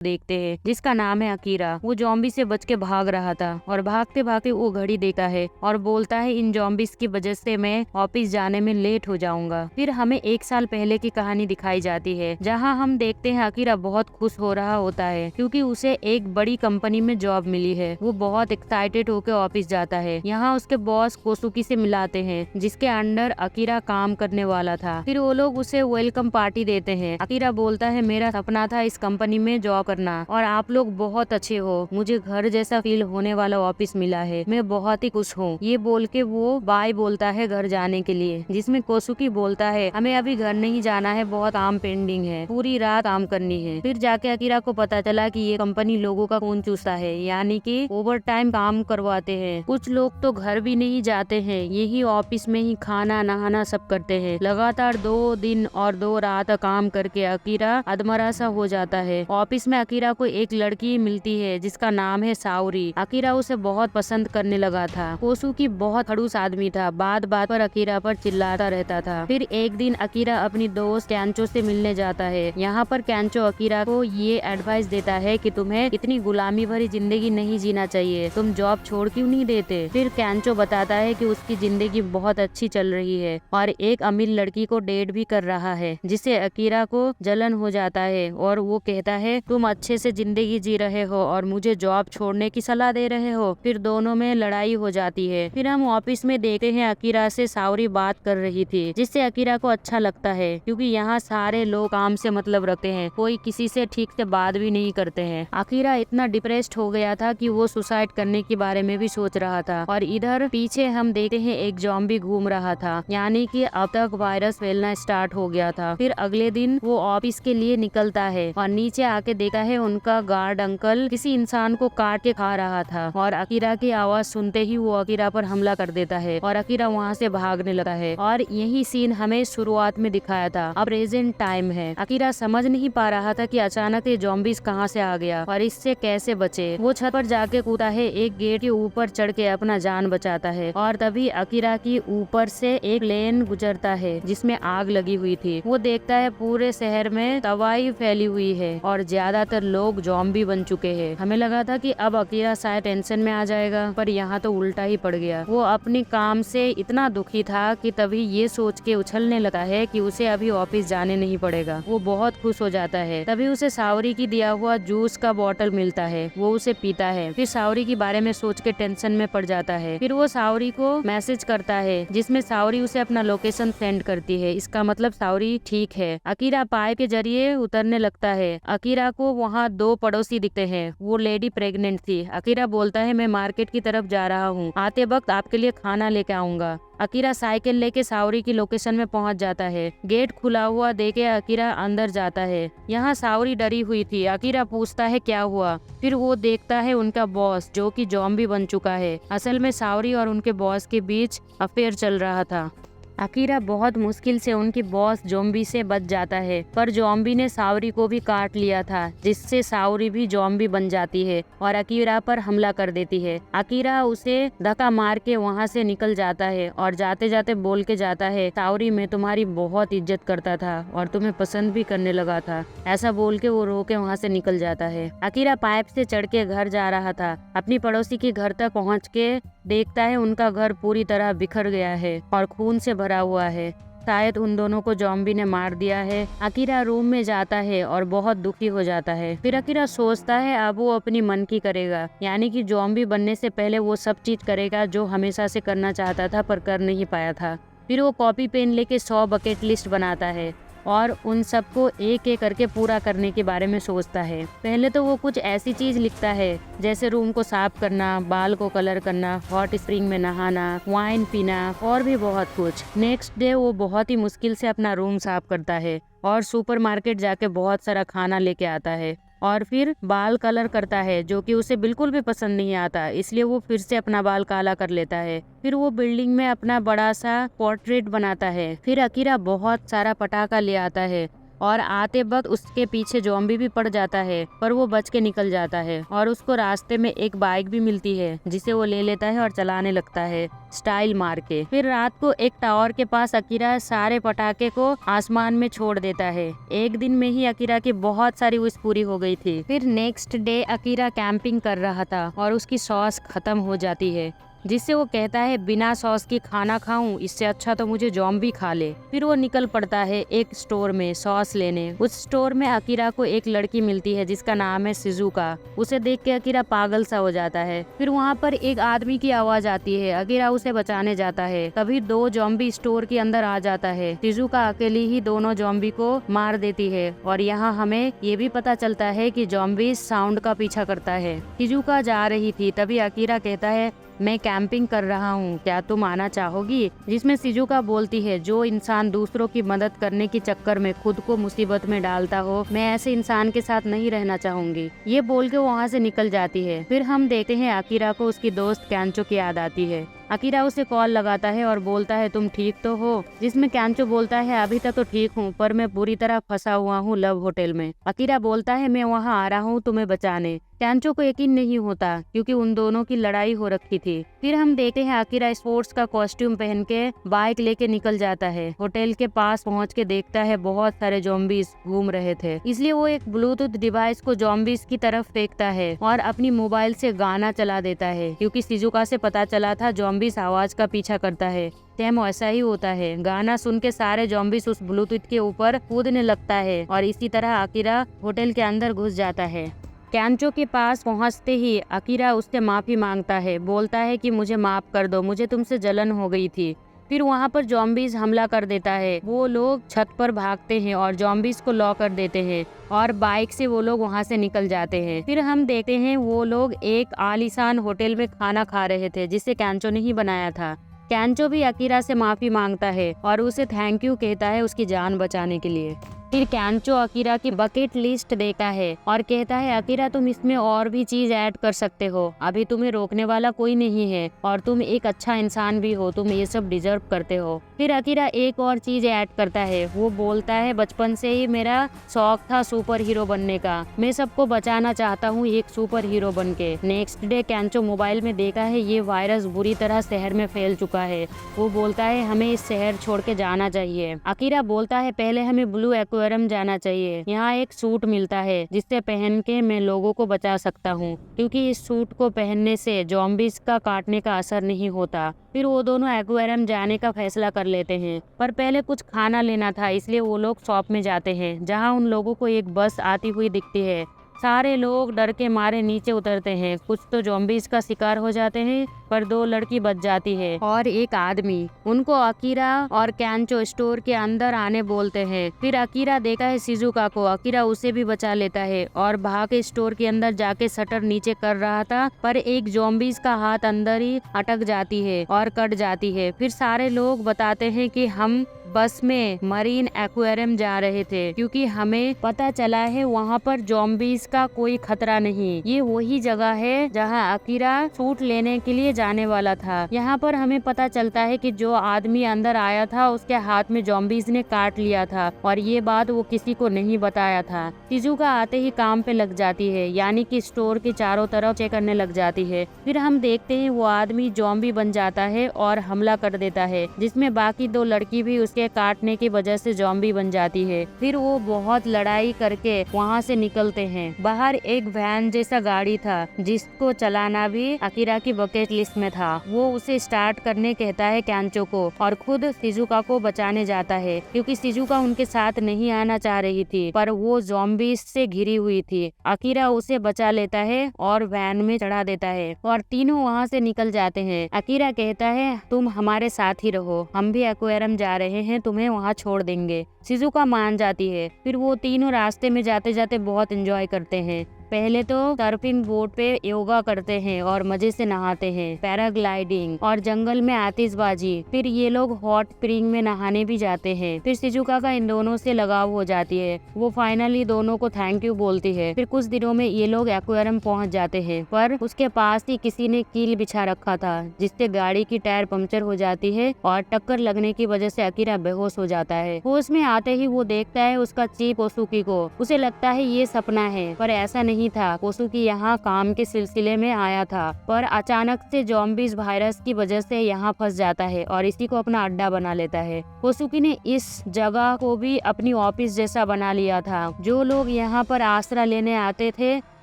देखते हैं जिसका नाम है अकीरा। वो जॉम्बी से बच के भाग रहा था और भागते भागते वो घड़ी देखता है और बोलता है इन जॉम्बिस की वजह से मैं ऑफिस जाने में लेट हो जाऊंगा। फिर हमें 1 साल पहले की कहानी दिखाई जाती है जहाँ हम देखते हैं अकीरा बहुत खुश हो रहा होता है क्योंकि उसे एक बड़ी कंपनी में जॉब मिली है। वो बहुत एक्साइटेड होकर ऑफिस जाता है। यहाँ उसके बॉस कोसुकी से मिलाते हैं जिसके अंडर अकीरा काम करने वाला था। फिर वो लोग उसे वेलकम पार्टी देते हैं। अकीरा बोलता है मेरा सपना था इस कंपनी में जॉब करना और आप लोग बहुत अच्छे हो, मुझे घर जैसा फील होने वाला ऑफिस मिला है, मैं बहुत ही खुश हूँ। ये बोल के वो बाय बोलता है घर जाने के लिए, जिसमें कोसुकी बोलता है हमें अभी घर नहीं जाना है, बहुत काम पेंडिंग है, पूरी रात काम करनी है। फिर जाके अकीरा को पता चला कि ये कंपनी लोगों का खून चूसता है, यानी कि ओवर टाइम काम करवाते हैं। कुछ लोग तो घर भी नहीं जाते हैं, यही ऑफिस में ही खाना नहाना सब करते हैं। लगातार 2 दिन और 2 रात काम करके अकीरा अधमरा सा हो जाता है। ऑफिस में अकीरा को एक लड़की मिलती है जिसका नाम है साउरी। अकीरा उसे बहुत पसंद करने लगा था। कोसुकी बहुत खड़ूस आदमी था, बात बात पर अकीरा पर चिल्लाता रहता था। फिर एक दिन अकीरा अपनी दोस्त कैंचो से मिलने जाता है। यहाँ पर कैंचो अकीरा को ये एडवाइस देता है कि तुम्हें इतनी गुलामी भरी जिंदगी नहीं जीना चाहिए, तुम जॉब छोड़ क्यों नहीं देते। फिर कैंचो बताता है कि उसकी जिंदगी बहुत अच्छी चल रही है और एक अमीर लड़की को डेट भी कर रहा है, जिससे अकीरा को जलन हो जाता है और वो कहता है तुम अच्छे से जिंदगी जी रहे हो और मुझे जॉब छोड़ने की सलाह दे रहे हो। फिर दोनों में लड़ाई हो जाती है। फिर हम ऑफिस में देखते हैं अकीरा से साउरी बात कर रही थी, जिससे अकीरा को अच्छा लगता है क्योंकि यहाँ सारे लोग काम से मतलब रखते हैं, कोई किसी से ठीक से बात भी नहीं करते हैं। अकीरा इतना डिप्रेस्ड हो गया था कि वो सुसाइड करने के बारे में भी सोच रहा था और इधर पीछे हम देखते हैं एक जॉम्बी घूम रहा था, यानी कि अब तक वायरस फैलना स्टार्ट हो गया था। फिर अगले दिन वो ऑफिस के लिए निकलता है और नीचे आके देखा है उनका गार्ड अंकल किसी इंसान को काट के खा रहा था और अकीरा की आवाज सुनते ही वो अकीरा पर हमला कर देता है और अकीरा वहाँ से भागने लगता है। और यही सीन हमें शुरुआत में दिखाया था। अब प्रेजेंट टाइम है। अकीरा समझ नहीं पा रहा था कि अचानक ये जॉम्बिस कहाँ से आ गया और इससे कैसे बचे। वो छत पर जाके कूदा है, एक गेट के ऊपर चढ़ के अपना जान बचाता है और तभी अकीरा की ऊपर से एक प्लेन गुजरता है जिसमें आग लगी हुई थी। वो देखता है पूरे शहर में तबाही फैली हुई है और ज्यादातर लोग जॉम्बी बन चुके हैं। हमें लगा था कि अब अकीरा शायद टेंशन में आ जाएगा, पर यहाँ तो उल्टा ही पड़ गया। वो अपने काम से इतना दुखी था कि तभी ये सोच के उछलने लगा है कि उसे अभी ऑफिस जाने नहीं पड़ेगा। वो बहुत खुश हो जाता है। तभी उसे सावरी की दिया हुआ जूस का बोतल मिलता है, वो उसे पीता है। फिर सावरी के बारे में सोच के टेंशन में पड़ जाता है। फिर वो सावरी को मैसेज करता है जिसमें सावरी उसे अपना लोकेशन सेंड करती है। इसका मतलब सावरी ठीक है। अकीरा पाइप के जरिए उतरने लगता है। अकीरा को वहाँ 2 पड़ोसी दिखते हैं। वो लेडी प्रेग्नेंट थी। अकीरा बोलता है मैं मार्केट की तरफ जा रहा हूँ, आते वक्त आपके लिए खाना लेके आऊंगा। अकीरा साइकिल लेके सावरी की लोकेशन में पहुंच जाता है। गेट खुला हुआ देखे अकीरा अंदर जाता है। यहाँ सावरी डरी हुई थी। अकीरा पूछता है क्या हुआ। फिर वो देखता है उनका बॉस जो कि जॉम्बी बन चुका है। असल में सावरी और उनके बॉस के बीच अफेयर चल रहा था। अकीरा बहुत मुश्किल से उनकी बॉस जॉम्बी से बच जाता है, पर जॉम्बी ने सावरी को भी काट लिया था, जिससे सावरी भी जॉम्बी बन जाती है और अकीरा पर हमला कर देती है। अकीरा उसे धक्का मार के वहाँ से निकल जाता है और जाते जाते बोल के जाता है सावरी मैं तुम्हारी बहुत इज्जत करता था और तुम्हें पसंद भी करने लगा था। ऐसा बोल के वो रो के वहाँ से निकल जाता है। अकीरा पाइप से चढ़ के घर जा रहा था। अपनी पड़ोसी के घर तक पहुँच के देखता है उनका घर पूरी तरह बिखर गया है और खून से भरा हुआ है। शायद उन दोनों को जॉम्बी ने मार दिया है। अकीरा रूम में जाता है और बहुत दुखी हो जाता है। फिर अकीरा सोचता है अब वो अपनी मन की करेगा, यानी कि जॉम्बी बनने से पहले वो सब चीज करेगा जो हमेशा से करना चाहता था पर कर नहीं पाया था। फिर वो कॉपी पेन लेके 100 बकेट लिस्ट बनाता है और उन सबको एक एक करके पूरा करने के बारे में सोचता है। पहले तो वो कुछ ऐसी चीज लिखता है जैसे रूम को साफ करना, बाल को कलर करना, हॉट स्प्रिंग में नहाना, वाइन पीना और भी बहुत कुछ। नेक्स्ट डे वो बहुत ही मुश्किल से अपना रूम साफ करता है और सुपरमार्केट जाके बहुत सारा खाना लेके आता है और फिर बाल कलर करता है जो कि उसे बिल्कुल भी पसंद नहीं आता, इसलिए वो फिर से अपना बाल काला कर लेता है। फिर वो बिल्डिंग में अपना बड़ा सा पोर्ट्रेट बनाता है। फिर अकीरा बहुत सारा पटाखा ले आता है और आते वक्त उसके पीछे ज़ॉम्बी भी पड़ जाता है, पर वो बच के निकल जाता है और उसको रास्ते में एक बाइक भी मिलती है जिसे वो ले लेता है और चलाने लगता है स्टाइल मार के। फिर रात को एक टावर के पास अकीरा सारे पटाखे को आसमान में छोड़ देता है। एक दिन में ही अकीरा की बहुत सारी विश पूरी हो गई थी। फिर नेक्स्ट डे अकीरा कैंपिंग कर रहा था और उसकी सॉस खत्म हो जाती है, जिससे वो कहता है बिना सॉस के खाना खाऊं, इससे अच्छा तो मुझे ज़ॉम्बी खा ले। फिर वो निकल पड़ता है एक स्टोर में सॉस लेने। उस स्टोर में अकीरा को एक लड़की मिलती है जिसका नाम है शिजुका। उसे देख के अकीरा पागल सा हो जाता है। फिर वहाँ पर एक आदमी की आवाज आती है, अकीरा उसे बचाने जाता है। तभी 2 ज़ॉम्बी स्टोर के अंदर आ जाता है। शिजुका अकेली ही दोनों ज़ॉम्बी को मार देती है और यहाँ हमें ये भी पता चलता है कि ज़ॉम्बी साउंड का पीछा करता है। शिजुका जा रही थी, तभी अकीरा कहता है मैं कैंपिंग कर रहा हूँ, क्या तुम आना चाहोगी? जिसमें शिजुका बोलती है जो इंसान दूसरों की मदद करने के चक्कर में खुद को मुसीबत में डालता हो, मैं ऐसे इंसान के साथ नहीं रहना चाहूंगी। ये बोल के वहाँ से निकल जाती है। फिर हम देखते हैं अकीरा को उसकी दोस्त कैंचो की याद आती है। अकीरा उसे कॉल लगाता है और बोलता है तुम ठीक तो हो? जिसमें कैंचो बोलता है अभी तक तो ठीक हूँ, पर मैं बुरी तरह फंसा हुआ हूँ लव होटल में। अकीरा बोलता है मैं वहाँ आ रहा हूँ तुम्हें बचाने। कैंचो को यकीन नहीं होता क्योंकि उन दोनों की लड़ाई हो रखी थी। फिर हम देखते हैं अकीरा स्पोर्ट्स का कॉस्ट्यूम पहन के बाइक लेके निकल जाता है। होटल के पास पहुँच के देखता है बहुत सारे ज़ॉम्बीज घूम रहे थे, इसलिए वो एक ब्लूटूथ डिवाइस को ज़ॉम्बीज की तरफ फेंकता है और अपनी मोबाइल से गाना चला देता है क्योंकि शिजुका से पता चला था ज़ॉम्बीज आवाज का पीछा करता है। सेम ऐसा ही होता है। गाना सुन के सारे ज़ॉम्बीज उस ब्लूटूथ के ऊपर कूदने लगता है और इसी तरह अकीरा होटल के अंदर घुस जाता है। कैंचो के पास पहुंचते ही अकीरा उससे माफी मांगता है, बोलता है कि मुझे माफ कर दो, मुझे तुमसे जलन हो गई थी। फिर वहाँ पर ज़ॉम्बीज हमला कर देता है। वो लोग छत पर भागते हैं और ज़ॉम्बीज को लॉक कर देते हैं और बाइक से वो लोग वहाँ से निकल जाते हैं। फिर हम देखते हैं वो लोग एक आलीशान होटल में खाना खा रहे थे जिसे कैंचो ने ही बनाया था। कैंचो भी अकीरा से माफी मांगता है और उसे थैंक यू कहता है उसकी जान बचाने के लिए। फिर कैंचो अकीरा की बकेट लिस्ट देता है और कहता है अकीरा तुम इसमें और भी चीज ऐड कर सकते हो, अभी तुम्हें रोकने वाला कोई नहीं है और तुम एक अच्छा इंसान भी हो, तुम ये सब डिजर्व करते हो। फिर अकीरा एक और चीज ऐड करता है, वो बोलता है बचपन से ही मेरा शौक था सुपर हीरो बनने का, मैं सबको बचाना चाहता हूँ एक सुपर हीरो बन के। नेक्स्ट डे कैंचो मोबाइल में देखा है ये वायरस बुरी तरह शहर में फैल चुका है। वो बोलता है हमें इस शहर छोड़ के जाना चाहिए। अकीरा बोलता है पहले हमें ब्लू एक्वेरियम जाना चाहिए, यहाँ एक सूट मिलता है जिससे पहन के मैं लोगों को बचा सकता हूँ क्योंकि इस सूट को पहनने से ज़ॉम्बीज का काटने का असर नहीं होता। फिर वो दोनों एक्वेरियम जाने का फैसला कर लेते हैं, पर पहले कुछ खाना लेना था इसलिए वो लोग शॉप में जाते हैं जहाँ उन लोगों को एक बस आती हुई दिखती है। सारे लोग डर के मारे नीचे उतरते हैं, कुछ तो ज़ॉम्बीज का शिकार हो जाते हैं पर 2 लड़की बच जाती है और एक आदमी। उनको अकीरा और कैंचो स्टोर के अंदर आने बोलते हैं। फिर अकीरा देखा है शिजुका को, अकीरा उसे भी बचा लेता है और भाग के स्टोर के अंदर जाके शटर नीचे कर रहा था, पर एक ज़ॉम्बीज का हाथ अंदर ही अटक जाती है और कट जाती है। फिर सारे लोग बताते हैं कि हम बस में मरीन एक्वेरियम जा रहे थे क्योंकि हमें पता चला है वहाँ पर ज़ॉम्बीज का कोई खतरा नहीं। ये वही जगह है जहाँ अकीरा सूट लेने के लिए जाने वाला था। यहाँ पर हमें पता चलता है कि जो आदमी अंदर आया था उसके हाथ में ज़ॉम्बीज ने काट लिया था और ये बात वो किसी को नहीं बताया था। शिजुका आते ही काम पे लग जाती है, यानी कि स्टोर के चारों तरफ चेक करने लग जाती है। फिर हम देखते हैं वो आदमी ज़ॉम्बी बन जाता है और हमला कर देता है, जिसमें बाकी 2 लड़की भी उसके काटने की वजह से ज़ॉम्बी बन जाती है। फिर वो बहुत लड़ाई करके वहाँ से निकलते हैं। बाहर एक वैन जैसा गाड़ी था जिसको चलाना भी अकीरा की बकेट लिस्ट में था। वो उसे स्टार्ट करने कहता है कैंचो को और खुद शिजुका को बचाने जाता है क्योंकि शिजुका उनके साथ नहीं आना चाह रही थी, पर वो ज़ॉम्बीज से घिरी हुई थी। अकीरा उसे बचा लेता है और वैन में चढ़ा देता है और तीनों वहाँ से निकल जाते हैं। अकीरा कहता है तुम हमारे साथ ही रहो, हम भी एक्वेरियम जा रहे हैं, तुम्हें वहाँ छोड़ देंगे। शिजुका मान जाती है। फिर वो तीनों रास्ते में जाते जाते बहुत एंजॉय करते हैं। पहले तो सर्फिंग बोर्ड पे योगा करते हैं और मजे से नहाते हैं, पैराग्लाइडिंग और जंगल में आतिशबाजी। फिर ये लोग हॉट स्प्रिंग में नहाने भी जाते हैं। फिर शिजुका का इन दोनों से लगाव हो जाती है। वो फाइनली दोनों को थैंक यू बोलती है। फिर कुछ दिनों में ये लोग एक्वेरियम पहुंच जाते हैं, पर उसके पास ही किसी ने कील बिछा रखा था, जिससे गाड़ी की टायर पंक्चर हो जाती है और टक्कर लगने की वजह से अकीरा बेहोश हो जाता है। होश में आते ही वो देखता है उसका चीफ कोसुकी को। उसे लगता है ये सपना है, पर ऐसा नहीं था। कोसुकी यहाँ काम के सिलसिले में आया था, पर अचानक से ज़ॉम्बीज़ वायरस की वजह से यहाँ फंस जाता है और इसी को अपना अड्डा बना लेता है। कोसुकी ने इस जगह को भी अपनी ऑफिस जैसा बना लिया था। जो लोग यहाँ पर आसरा लेने आते थे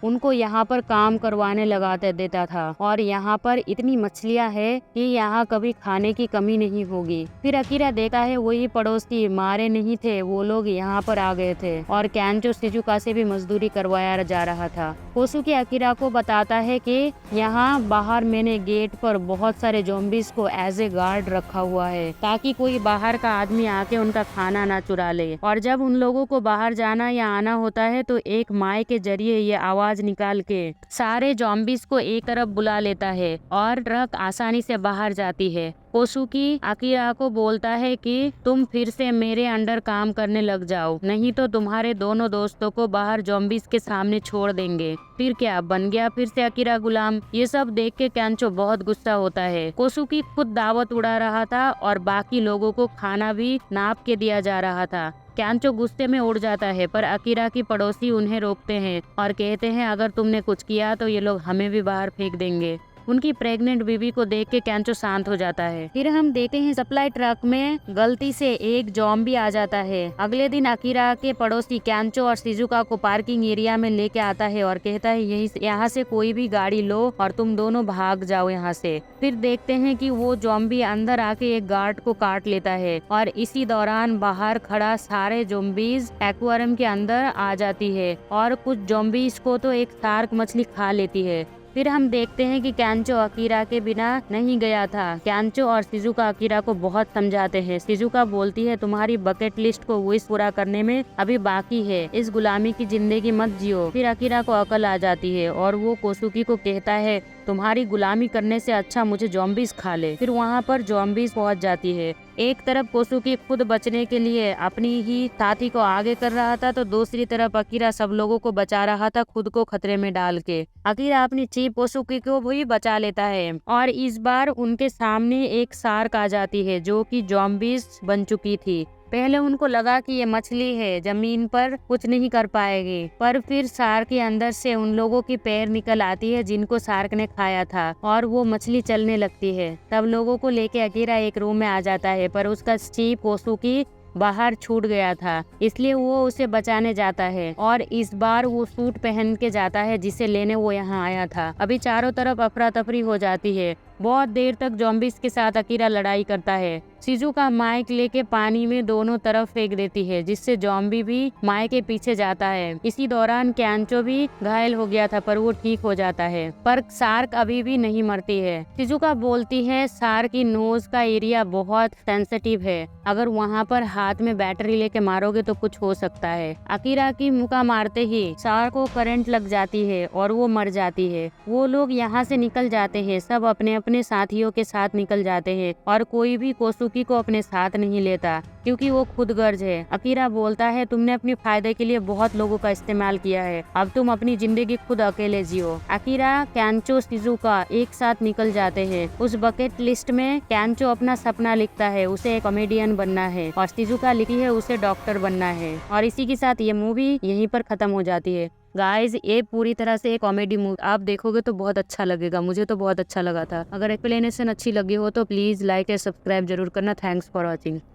उनको यहाँ पर काम करवाने लगाते देता था, और यहाँ पर इतनी मछलियाँ है कि यहाँ कभी खाने की कमी नहीं होगी। फिर अकीरा देखता है वही पड़ोसी मारे नहीं थे, वो लोग यहाँ पर आ गए थे और कैंचो शिजुका से भी मजदूरी करवाया जा रहा था। कोसुकी अकीरा को बताता है कि यहाँ बाहर मैंने गेट पर बहुत सारे ज़ॉम्बीज़ को एज ए गार्ड रखा हुआ है, ताकि कोई बाहर का आदमी आके उनका खाना ना चुरा ले। और जब उन लोगों को बाहर जाना या आना होता है तो एक माइक के जरिए ये आवाज निकाल के सारे ज़ॉम्बीज़ को एक तरफ बुला लेता है और ट्रक आसानी से बाहर जाती है। कोसुकी अकीरा को बोलता है कि तुम फिर से मेरे अंडर काम करने लग जाओ, नहीं तो तुम्हारे दोनों दोस्तों को बाहर ज़ॉम्बीज़ के सामने छोड़ देंगे। फिर क्या बन गया फिर से अकीरा गुलाम। ये सब देख के कैंचो बहुत गुस्सा होता है। कोसुकी खुद दावत उड़ा रहा था और बाकी लोगों को खाना भी नाप के दिया जा रहा था। कैंचो गुस्से में उड़ जाता है, पर अकीरा की पड़ोसी उन्हें रोकते हैं और कहते हैं अगर तुमने कुछ किया तो ये लोग हमें भी बाहर फेंक देंगे। उनकी प्रेग्नेंट बीवी को देख के कैंचो शांत हो जाता है। फिर हम देखते हैं सप्लाई ट्रक में गलती से एक ज़ॉम्बी आ जाता है। अगले दिन अकीरा के पड़ोसी कैंचो और शिजुका को पार्किंग एरिया में लेके आता है और कहता है यहाँ से कोई भी गाड़ी लो और तुम दोनों भाग जाओ यहाँ से। फिर देखते हैं कि वो ज़ॉम्बी अंदर आके एक गार्ड को काट लेता है और इसी दौरान बाहर खड़ा सारे ज़ॉम्बीज़ एक्वेरियम के अंदर आ जाती है और कुछ ज़ॉम्बीज़ को तो एक शार्क मछली खा लेती है। फिर हम देखते हैं कि कैंचो अकीरा के बिना नहीं गया था। कैंचो और शिजुका अकीरा को बहुत समझाते हैं। शिजुका बोलती है तुम्हारी बकेट लिस्ट को विश पूरा करने में अभी बाकी है, इस गुलामी की जिंदगी मत जियो। फिर अकीरा को अकल आ जाती है और वो कोसुकी को कहता है तुम्हारी गुलामी करने से अच्छा मुझे ज़ॉम्बीज़ खा ले। फिर वहाँ पर ज़ॉम्बीज़ पहुँच जाती है। एक तरफ कोसुकी खुद बचने के लिए अपनी ही साथी को आगे कर रहा था, तो दूसरी तरफ अकीरा सब लोगों को बचा रहा था, खुद को खतरे में डाल के। अकीरा अपनी चीफ कोसुकी को भी बचा लेता है और इस बार उनके सामने एक शार्क आ जाती है जो कि ज़ॉम्बीज़ बन चुकी थी। पहले उनको लगा कि ये मछली है, जमीन पर कुछ नहीं कर पाएगी, पर फिर शार्क के अंदर से उन लोगों की पैर निकल आती है जिनको शार्क ने खाया था और वो मछली चलने लगती है। तब लोगों को लेके अकीरा एक रूम में आ जाता है, पर उसका चीफ कोसुकी बाहर छूट गया था, इसलिए वो उसे बचाने जाता है और इस बार वो सूट पहन के जाता है जिसे लेने वो यहाँ आया था। अभी चारों तरफ अफरा तफरी हो जाती है। बहुत देर तक ज़ॉम्बीज़ के साथ अकीरा लड़ाई करता है। शिजुका माइक लेके पानी में दोनों तरफ फेंक देती है, जिससे ज़ॉम्बी भी माइक के पीछे जाता है। इसी दौरान कैंचो भी घायल हो गया था, पर वो ठीक हो जाता है, पर शार्क अभी भी नहीं मरती है। शिजुका बोलती है शार्क की नोज का एरिया बहुत सेंसिटिव है, अगर वहाँ पर हाथ में बैटरी लेके मारोगे तो कुछ हो सकता है। अकीरा की मुक्का मारते ही शार्क को करंट लग जाती है और वो मर जाती है। वो लोग यहाँ से निकल जाते हैं, सब अपने अपने साथियों के साथ निकल जाते हैं और कोई भी कोसुकी को अपने साथ नहीं लेता क्योंकि वो खुदगर्ज है। अकीरा बोलता है तुमने अपने फायदे के लिए बहुत लोगों का इस्तेमाल किया है, अब तुम अपनी जिंदगी खुद अकेले जियो। अकीरा, कैंचो, शिजुका एक साथ निकल जाते हैं। उस बकेट लिस्ट में कैंचो अपना सपना लिखता है, उसे एक कॉमेडियन बनना है, और शिजुका लिखी है उसे डॉक्टर बनना है। और इसी के साथ ये मूवी यहीं पर खत्म हो जाती है। गाइज, ये पूरी तरह से एक कॉमेडी मूवी, आप देखोगे तो बहुत अच्छा लगेगा। मुझे तो बहुत अच्छा लगा था। अगर एक्सप्लेनेशन अच्छी लगी हो तो प्लीज लाइक और सब्सक्राइब जरूर करना। Thanks for watching.